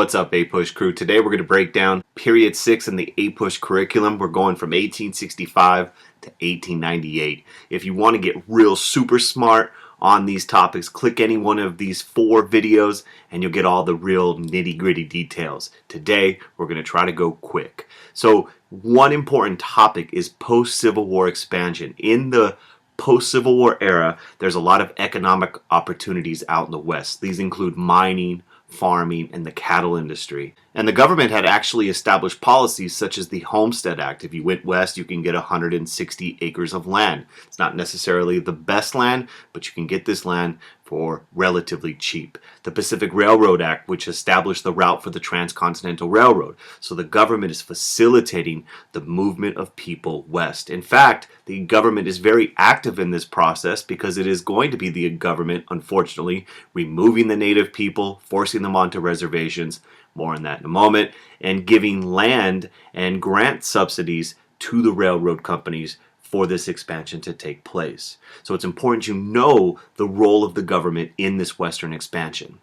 What's up, APUSH crew? Today we're going to break down period 6 in the APUSH curriculum. We're going from 1865 to 1898. If you want to get real super smart on these topics, click any one of these 4 videos and you'll get all the real nitty-gritty details. Today we're going to try to go quick. So one important topic is post-Civil War expansion. In the post-Civil War era, there's a lot of economic opportunities out in the West. These include mining, farming, and the cattle industry. And the government had actually established policies such as the Homestead Act. If you went west, you can get 160 acres of land. It's not necessarily the best land, but you can get this land for relatively cheap. The Pacific Railroad Act, which established the route for the Transcontinental Railroad. So the government is facilitating the movement of people west. In fact, the government is very active in this process because it is going to be the government, unfortunately, removing the native people, forcing them onto reservations, more on that in a moment, and giving land and grant subsidies to the railroad companies for this expansion to take place. So it's important you know the role of the government in this Western expansion.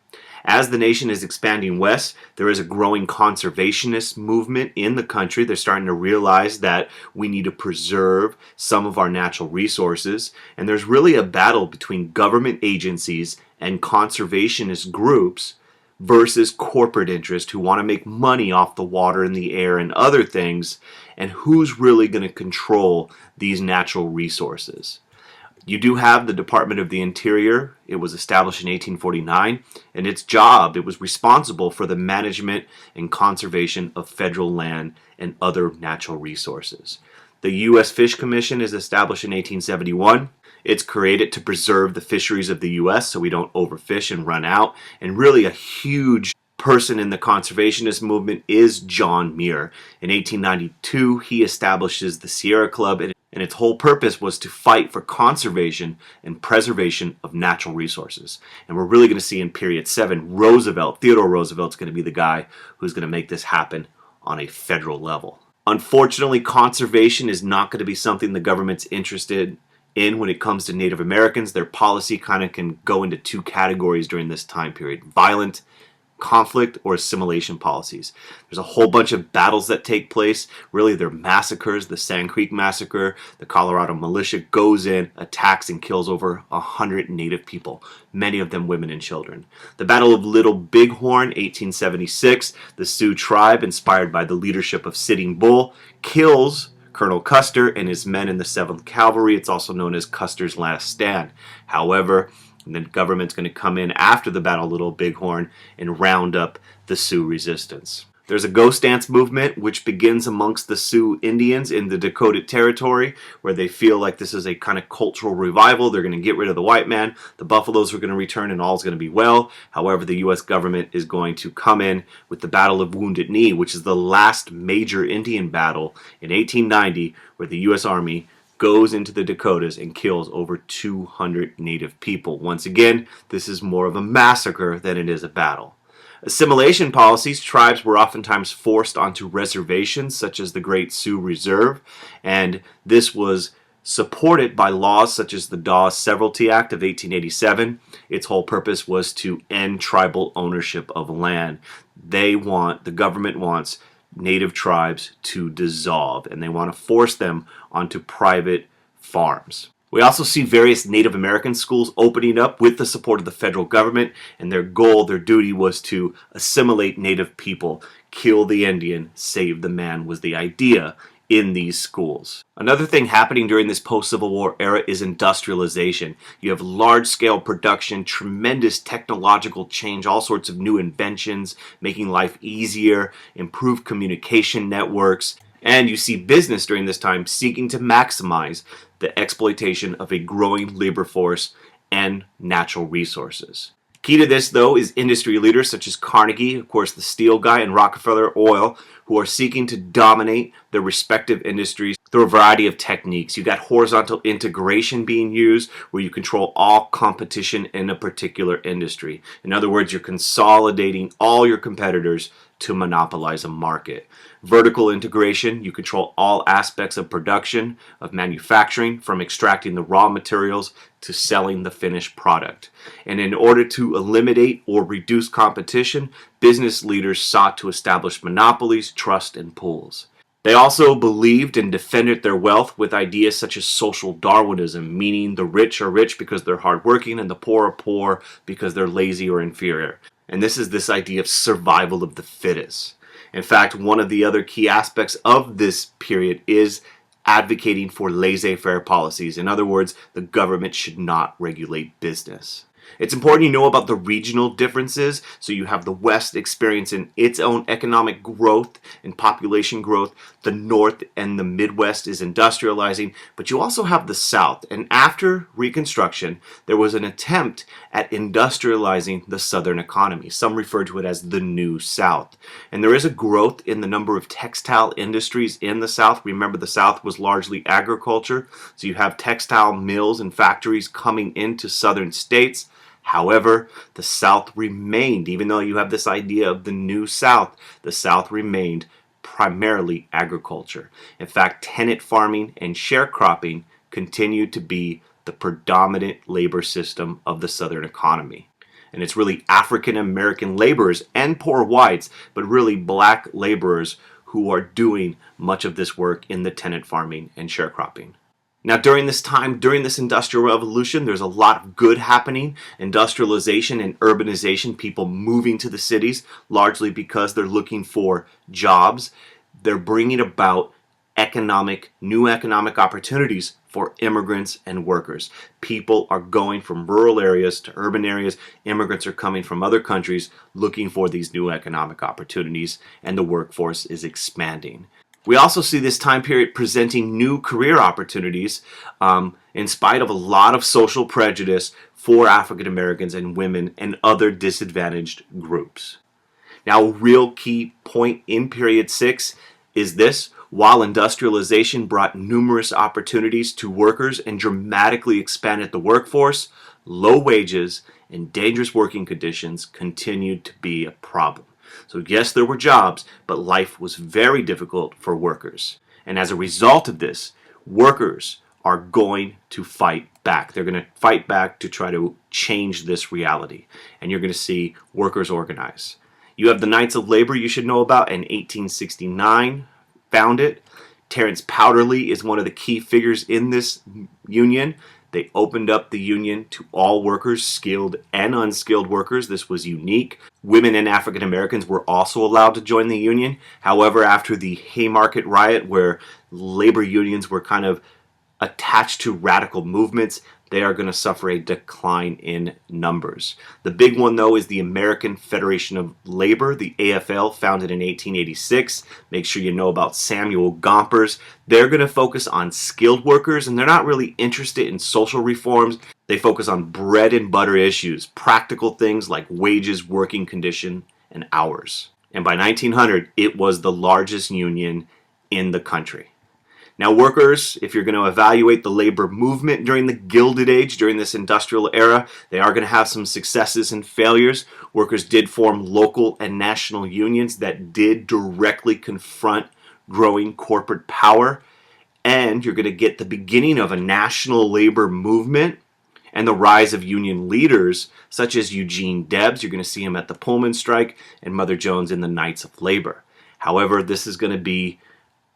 As the nation is expanding west, there is a growing conservationist movement in the country. They're starting to realize that we need to preserve some of our natural resources, and there's really a battle between government agencies and conservationist groups versus corporate interest who want to make money off the water and the air and other things, and who's really going to control these natural resources. You do have the Department of the Interior. It was established in 1849, and its job, it was responsible for the management and conservation of federal land and other natural resources. The U.S. Fish Commission is established in 1871. It's created to preserve the fisheries of the U.S. so we don't overfish and run out. And really a huge person in the conservationist movement is John Muir. In 1892, he establishes the Sierra Club, and its whole purpose was to fight for conservation and preservation of natural resources. And we're really going to see in period 7, Theodore Roosevelt's going to be the guy who's going to make this happen on a federal level. Unfortunately, conservation is not going to be something the government's interested in when it comes to Native Americans. Their policy kind of can go into 2 categories during this time period: violent conflict or assimilation policies. There's a whole bunch of battles that take place. Really, they're massacres. The Sand Creek Massacre, the Colorado militia goes in, attacks, and kills over 100 Native people, many of them women and children. The Battle of Little Bighorn, 1876, the Sioux tribe, inspired by the leadership of Sitting Bull, kills Colonel Custer and his men in the 7th Cavalry. It's also known as Custer's Last Stand. However, the government's going to come in after the Battle of Little Bighorn and round up the Sioux resistance. There's a ghost dance movement which begins amongst the Sioux Indians in the Dakota Territory, where they feel like this is a kind of cultural revival. They're going to get rid of the white man. The buffaloes are going to return and all's going to be well. However, the U.S. government is going to come in with the Battle of Wounded Knee, which is the last major Indian battle in 1890, where the U.S. Army goes into the Dakotas and kills over 200 Native people. Once again, this is more of a massacre than it is a battle. Assimilation policies: tribes were oftentimes forced onto reservations such as the Great Sioux Reserve, and this was supported by laws such as the Dawes Severalty Act of 1887. Its whole purpose was to end tribal ownership of land. The government wants Native tribes to dissolve, and they want to force them onto private farms. We also see various Native American schools opening up with the support of the federal government, and their goal, their duty, was to assimilate Native people. Kill the Indian, save the man was the idea in these schools. Another thing happening during this post-Civil War era is industrialization. You have large-scale production, tremendous technological change, all sorts of new inventions, making life easier, improved communication networks, and you see business during this time seeking to maximize the exploitation of a growing labor force and natural resources. Key to this, though, is industry leaders such as Carnegie, of course the steel guy, and Rockefeller Oil, who are seeking to dominate their respective industries through a variety of techniques. You got horizontal integration being used, where you control all competition in a particular industry. In other words, you're consolidating all your competitors to monopolize a market. Vertical integration, you control all aspects of production, of manufacturing, from extracting the raw materials to selling the finished product. And in order to eliminate or reduce competition, business leaders sought to establish monopolies, trust, and pools. They also believed and defended their wealth with ideas such as social Darwinism, meaning the rich are rich because they're hardworking and the poor are poor because they're lazy or inferior. And this is this idea of survival of the fittest. In fact, one of the other key aspects of this period is advocating for laissez-faire policies. In other words, the government should not regulate business. It's important you know about the regional differences. So you have the West experiencing its own economic growth and population growth. The North and the Midwest is industrializing, but you also have the South. And after Reconstruction, there was an attempt at industrializing the Southern economy. Some refer to it as the New South. And there is a growth in the number of textile industries in the South. Remember, the South was largely agriculture. So you have textile mills and factories coming into southern states. However, the South remained, even though you have this idea of the New South, the South remained primarily agriculture. In fact, tenant farming and sharecropping continued to be the predominant labor system of the Southern economy. And it's really African American laborers and poor whites, but really black laborers who are doing much of this work in the tenant farming and sharecropping. Now, during this time, during this Industrial Revolution, there's a lot of good happening. Industrialization and urbanization, people moving to the cities, largely because they're looking for jobs. They're bringing about new economic opportunities for immigrants and workers. People are going from rural areas to urban areas. Immigrants are coming from other countries looking for these new economic opportunities, and the workforce is expanding. We also see this time period presenting new career opportunities in spite of a lot of social prejudice for African Americans and women and other disadvantaged groups. Now, a real key point in period 6 is this: while industrialization brought numerous opportunities to workers and dramatically expanded the workforce, low wages and dangerous working conditions continued to be a problem. So yes, there were jobs, but life was very difficult for workers. And as a result of this, workers are going to fight back. They're going to fight back to try to change this reality. And you're going to see workers organize. You have the Knights of Labor you should know about in 1869, founded. Terence Powderly is one of the key figures in this union. They opened up the union to all workers, skilled and unskilled workers. This was unique. Women and African Americans were also allowed to join the union. However, after the Haymarket riot, where labor unions were kind of attached to radical movements, they are going to suffer a decline in numbers. The big one, though, is the American Federation of Labor, the AFL, founded in 1886. Make sure you know about Samuel Gompers. They're going to focus on skilled workers, and they're not really interested in social reforms. They focus on bread and butter issues, practical things like wages, working condition, and hours. And by 1900, it was the largest union in the country. Now, workers, if you're going to evaluate the labor movement during the Gilded Age, during this industrial era, they are going to have some successes and failures. Workers did form local and national unions that did directly confront growing corporate power. And you're going to get the beginning of a national labor movement and the rise of union leaders such as Eugene Debs. You're going to see him at the Pullman strike, and Mother Jones in the Knights of Labor. However, this is going to be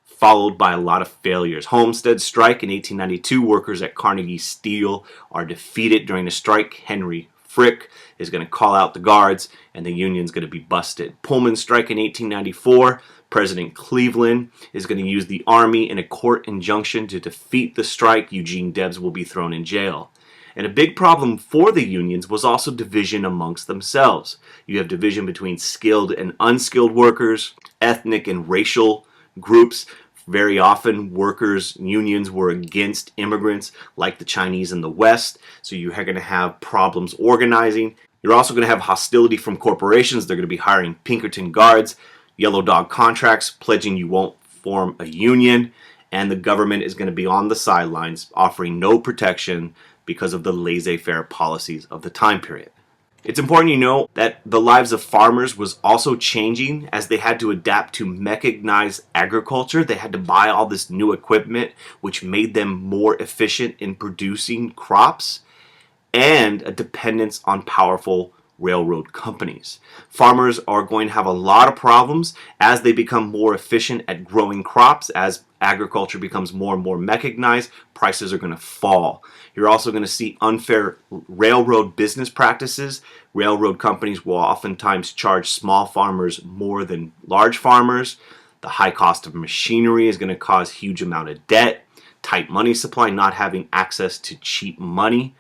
followed by a lot of failures. Homestead strike in 1892, workers at Carnegie Steel are defeated during the strike. Henry Frick is going to call out the guards, and the union's going to be busted. Pullman strike in 1894, President Cleveland is going to use the army in a court injunction to defeat the strike. Eugene Debs will be thrown in jail. And a big problem for the unions was also division amongst themselves. You have division between skilled and unskilled workers, ethnic and racial groups. Very often, workers' unions were against immigrants like the Chinese in the West, so you're going to have problems organizing. You're also going to have hostility from corporations. They're going to be hiring Pinkerton guards, yellow dog contracts, pledging you won't form a union. and the government is going to be on the sidelines offering no protection because of the laissez-faire policies of the time period. It's important you know that the lives of farmers was also changing as they had to adapt to mechanized agriculture. They had to buy all this new equipment, which made them more efficient in producing crops, and a dependence on powerful railroad companies. Farmers are going to have a lot of problems as they become more efficient at growing crops. As agriculture becomes more and more mechanized, prices are going to fall. You're also going to see unfair railroad business practices. Railroad companies will oftentimes charge small farmers more than large farmers. The high cost of machinery is going to cause huge amount of debt. Tight money supply, not having access to cheap money,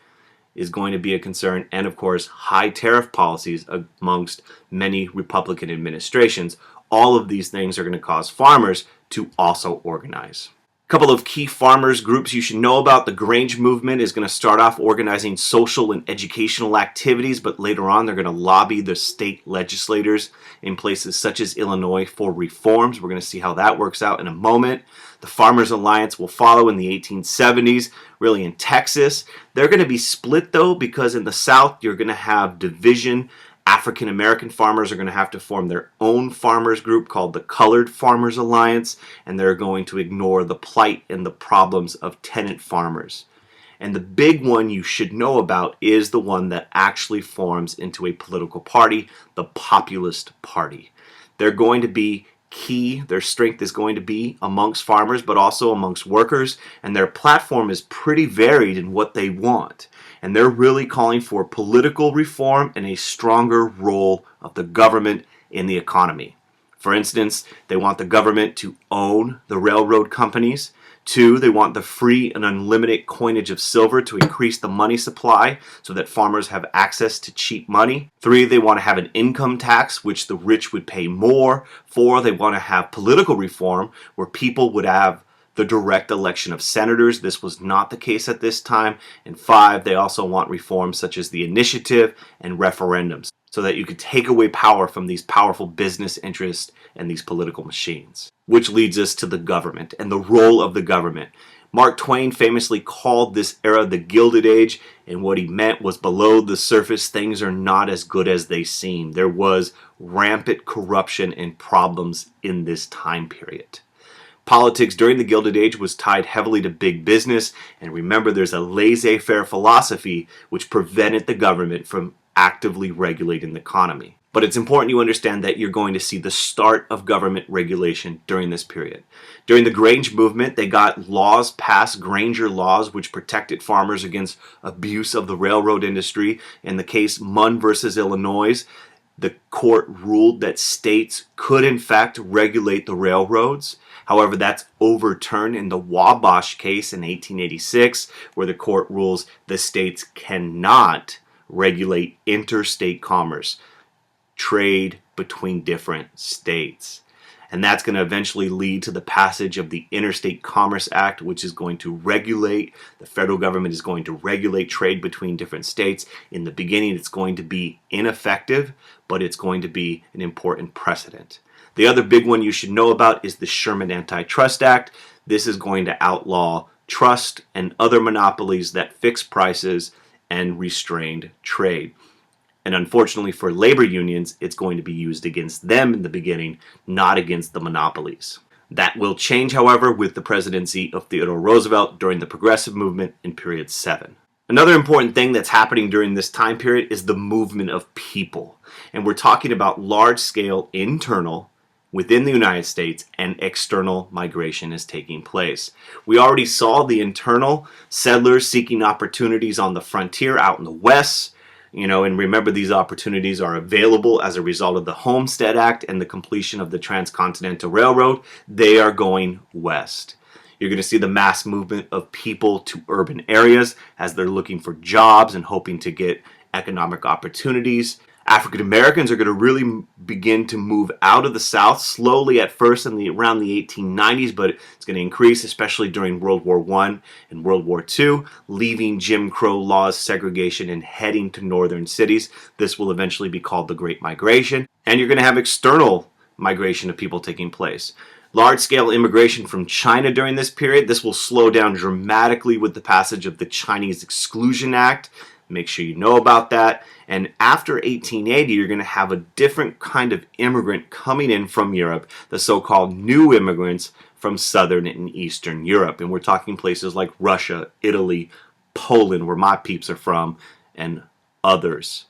is going to be a concern, and of course high tariff policies amongst many Republican administrations. All of these things are going to cause farmers to also organize. A couple of key farmers groups you should know about. The Grange movement is going to start off organizing social and educational activities, but later on they're going to lobby the state legislators in places such as Illinois for reforms. We're going to see how that works out in a moment. The Farmers Alliance will follow in the 1870s, really in Texas. They're going to be split though, because in the South you're going to have division. African American farmers are going to have to form their own farmers group called the Colored Farmers Alliance, and they're going to ignore the plight and the problems of tenant farmers. And the big one you should know about is the one that actually forms into a political party, the Populist Party. They're going to be key. Their strength is going to be amongst farmers, but also amongst workers, and their platform is pretty varied in what they want. And they're really calling for political reform and a stronger role of the government in the economy. For instance, they want the government to own the railroad companies. 2, they want the free and unlimited coinage of silver to increase the money supply so that farmers have access to cheap money. 3, they want to have an income tax, which the rich would pay more. 4, they want to have political reform where people would have the direct election of senators. This was not the case at this time. And 5, they also want reforms such as the initiative and referendums so that you could take away power from these powerful business interests and these political machines. Which leads us to the government and the role of the government. Mark Twain famously called this era the Gilded Age, and what he meant was below the surface things are not as good as they seem. There was rampant corruption and problems in this time period. Politics during the Gilded Age was tied heavily to big business, and remember there's a laissez-faire philosophy which prevented the government from actively regulating the economy. But it's important you understand that you're going to see the start of government regulation during this period. During the Grange movement, they got laws passed, Granger laws, which protected farmers against abuse of the railroad industry. In the case Munn versus Illinois, the court ruled that states could in fact regulate the railroads. However, that's overturned in the Wabash case in 1886, where the court rules the states cannot regulate interstate commerce, trade between different states. And that's going to eventually lead to the passage of the Interstate Commerce Act, which is going to regulate, the federal government is going to regulate trade between different states. In the beginning, it's going to be ineffective, but it's going to be an important precedent. The other big one you should know about is the Sherman Antitrust Act. This is going to outlaw trust and other monopolies that fix prices and restrained trade. And unfortunately for labor unions, it's going to be used against them in the beginning, not against the monopolies. That will change, however, with the presidency of Theodore Roosevelt during the Progressive Movement in period 7. Another important thing that's happening during this time period is the movement of people. And we're talking about large-scale internal within the United States and external migration is taking place. We already saw the internal settlers seeking opportunities on the frontier out in the West. And remember, these opportunities are available as a result of the Homestead Act and the completion of the Transcontinental Railroad. They are going west. You're going to see the mass movement of people to urban areas as they're looking for jobs and hoping to get economic opportunities. African Americans are going to really begin to move out of the South slowly at first around the 1890s, but it's going to increase, especially during World War I and World War II, leaving Jim Crow laws, segregation, and heading to northern cities. This will eventually be called the Great Migration. And you're going to have external migration of people taking place. Large-scale immigration from China during this period. This will slow down dramatically with the passage of the Chinese Exclusion Act. Make sure you know about that. And after 1880, you're going to have a different kind of immigrant coming in from Europe, the so-called new immigrants from Southern and Eastern Europe. And we're talking places like Russia, Italy, Poland, where my peeps are from, and others.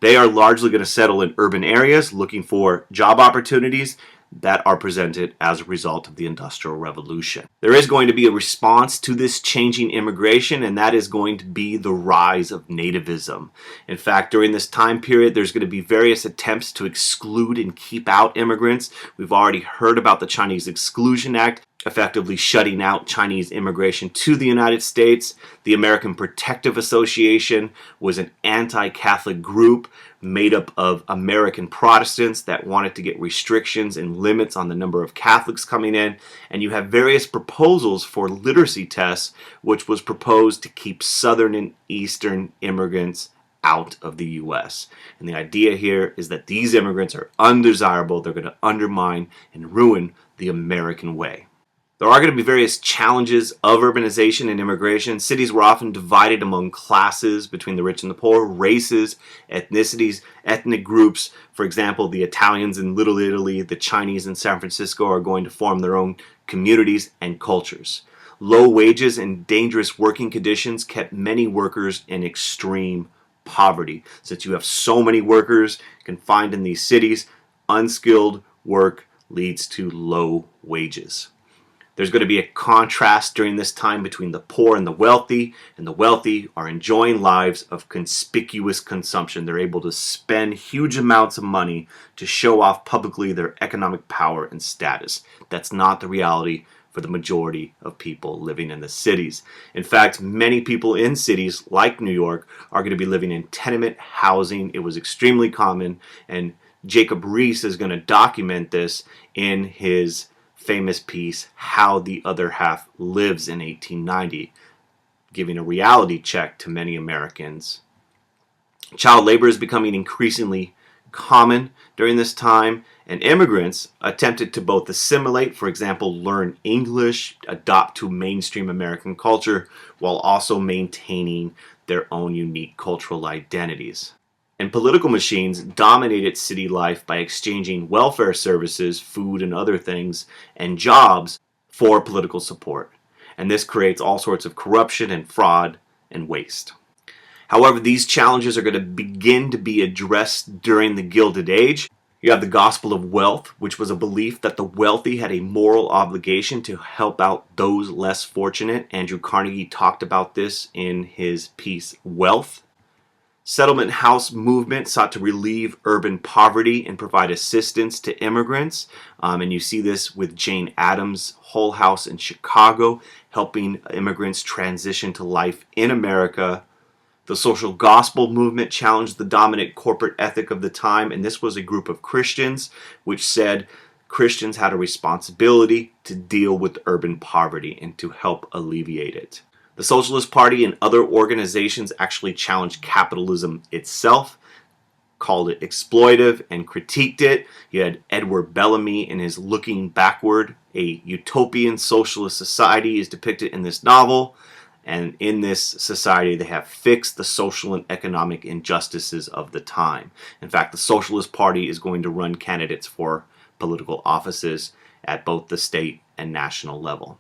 They are largely going to settle in urban areas looking for job opportunities that are presented as a result of the Industrial Revolution. There is going to be a response to this changing immigration, and that is going to be the rise of nativism. In fact, during this time period, there's going to be various attempts to exclude and keep out immigrants. We've already heard about the Chinese Exclusion Act, effectively shutting out Chinese immigration to the United States. The American Protective Association was an anti-Catholic group made up of American Protestants that wanted to get restrictions and limits on the number of Catholics coming in. And you have various proposals for literacy tests, which was proposed to keep Southern and Eastern immigrants out of the U.S. And the idea here is that these immigrants are undesirable. They're going to undermine and ruin the American way. There are going to be various challenges of urbanization and immigration. Cities were often divided among classes between the rich and the poor, races, ethnicities, ethnic groups. For example, the Italians in Little Italy, the Chinese in San Francisco are going to form their own communities and cultures. Low wages and dangerous working conditions kept many workers in extreme poverty. Since you have so many workers confined in these cities, unskilled work leads to low wages. There's going to be a contrast during this time between the poor and the wealthy are enjoying lives of conspicuous consumption. They're able to spend huge amounts of money to show off publicly their economic power and status. That's not the reality for the majority of people living in the cities. In fact, many people in cities like New York are going to be living in tenement housing. It was extremely common, and Jacob Riis is going to document this in his famous piece, How the Other Half Lives, in 1890, giving a reality check to many Americans. Child labor is becoming increasingly common during this time, and immigrants attempted to both assimilate, for example, learn English, adopt to mainstream American culture, while also maintaining their own unique cultural identities. And political machines dominated city life by exchanging welfare services, food and other things, and jobs for political support. And this creates all sorts of corruption and fraud and waste. However, these challenges are going to begin to be addressed during the Gilded Age. You have the gospel of wealth, which was a belief that the wealthy had a moral obligation to help out those less fortunate. Andrew Carnegie talked about this in his piece, Wealth. Settlement house movement sought to relieve urban poverty and provide assistance to immigrants. And you see this with Jane Addams' Hull House in Chicago, helping immigrants transition to life in America. The social gospel movement challenged the dominant corporate ethic of the time, and this was a group of Christians which said Christians had a responsibility to deal with urban poverty and to help alleviate it. The Socialist Party and other organizations actually challenged capitalism itself, called it exploitive, and critiqued it. You had Edward Bellamy in his Looking Backward. A utopian socialist society is depicted in this novel, and in this society they have fixed the social and economic injustices of the time. In fact, the Socialist Party is going to run candidates for political offices at both the state and national level.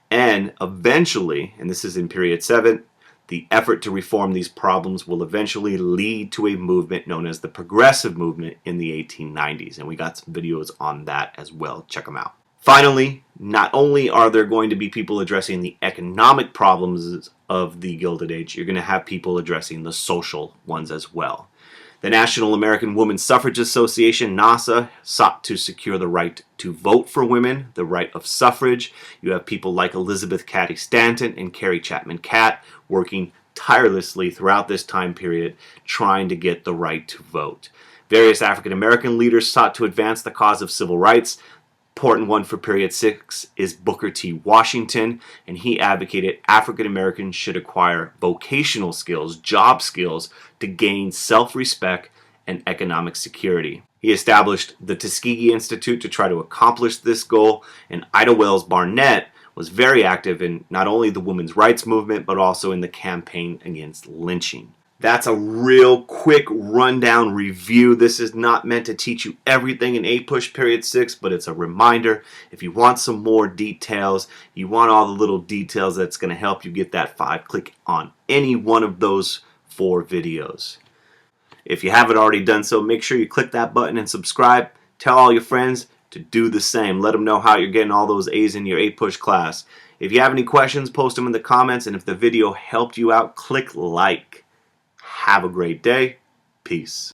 And eventually, and this is in period 7, the effort to reform these problems will eventually lead to a movement known as the Progressive Movement in the 1890s. And we got some videos on that as well. Check them out. Finally, not only are there going to be people addressing the economic problems of the Gilded Age, you're going to have people addressing the social ones as well. The National American Woman Suffrage Association, NASA, sought to secure the right to vote for women, the right of suffrage. You have people like Elizabeth Cady Stanton and Carrie Chapman Catt working tirelessly throughout this time period trying to get the right to vote. Various African American leaders sought to advance the cause of civil rights. Important one for period 6 is Booker T. Washington, and he advocated African Americans should acquire vocational skills, job skills, to gain self-respect and economic security. He established the Tuskegee Institute to try to accomplish this goal, and Ida Wells Barnett was very active in not only the women's rights movement, but also in the campaign against lynching. That's a real quick rundown review. This is not meant to teach you everything in APUSH Period 6, but it's a reminder. If you want some more details, you want all the little details that's going to help you get that 5, click on any one of those 4 videos. If you haven't already done so, make sure you click that button and subscribe. Tell all your friends to do the same. Let them know how you're getting all those A's in your APUSH class. If you have any questions, post them in the comments, and if the video helped you out, click like. Have a great day. Peace.